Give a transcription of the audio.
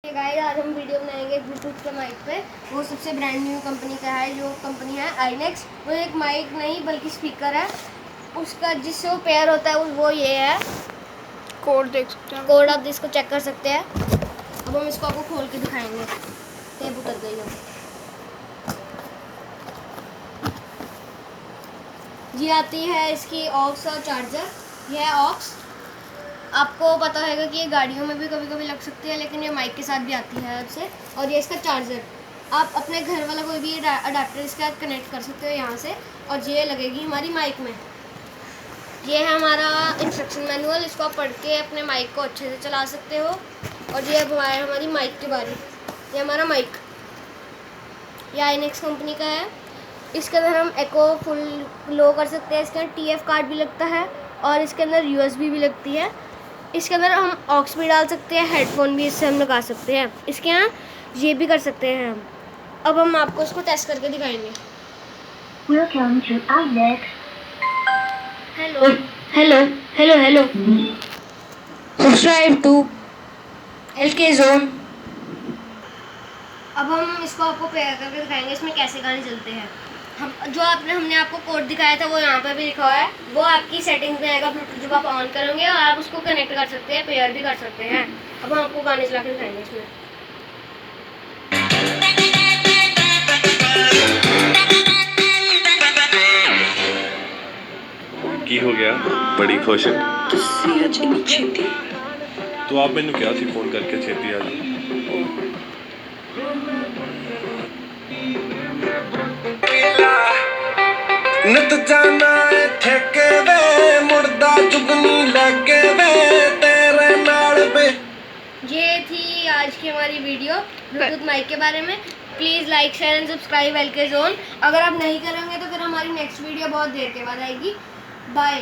Guys आज हम video बनाएंगे ब्लूटूथ के माइक पे। वो सबसे ब्रांड न्यू कंपनी का है, जो कंपनी है आईनेक्स। वो एक माइक नहीं बल्कि स्पीकर है। उसका जिससे वो पेयर होता है वो ये है। कोड देख सकते हैं, कोड आप इसको चेक कर सकते हैं। अब हम इसको आपको खोल के दिखाएंगे। टेप उतर गई हो। ये आती है इसकी ऑक्स और चार्जर। ये है ऑक्स। आपको पता होगा कि ये गाड़ियों में भी कभी कभी लग सकती है, लेकिन ये माइक के साथ भी आती है उससे। और ये इसका चार्जर, आप अपने घर वाला कोई भी अडाप्टर इसके साथ कनेक्ट कर सकते हो यहाँ से, और ये लगेगी हमारी माइक में। ये है हमारा इंस्ट्रक्शन मैनुअल। इसको आप पढ़ के अपने माइक को अच्छे से चला सकते हो। और ये अब हमारी माइक की बारी। ये हमारा माइक, ये आईनेक्स कंपनी का है। इसके अंदर हम एको फुल लो कर सकते हैं। इसके अंदर TF कार्ड भी लगता है और इसके अंदर USB भी लगती है। इसके अंदर हम ऑक्स भी डाल सकते हैं, हेडफोन भी इससे हम लगा सकते हैं। इसके यहाँ ये भी कर सकते हैं हम। अब हम आपको इसको टेस्ट करके दिखाएंगे। Welcome to iNext. Hello Hello. Subscribe to LK Zone. अब हम इसको आपको पेयर करके दिखाएंगे इसमें कैसे गाने चलते हैं। हम जो हमने आपको कोड दिखाया था वो यहाँ पे भी लिखा हुआ है। वो आपकी सेटिंग्स में आएगा ब्लूटूथ, जब आप ऑन करोगे और आप उसको कनेक्ट कर सकते हैं, पेयर भी कर सकते हैं। अब हम आपको गाने चला के दिखाएंगे इसमें। की हो गया बड़ी खुश है ਤੁਸੀਂ ਅੱਜ ਇੰਨੀ ਛੇਤੀ तो आप मैंने क्या सी फोन करके छेती आज नित जाना ठेके वे मुर्दा जुगनी लगे वे तेरे नाल पे। ये थी आज की हमारी वीडियो ब्लूटूथ माइक के बारे में। Please like share and subscribe LK Zone। अगर आप नहीं करेंगे तो फिर हमारी नेक्स्ट वीडियो बहुत देर के बाद आएगी। बाय।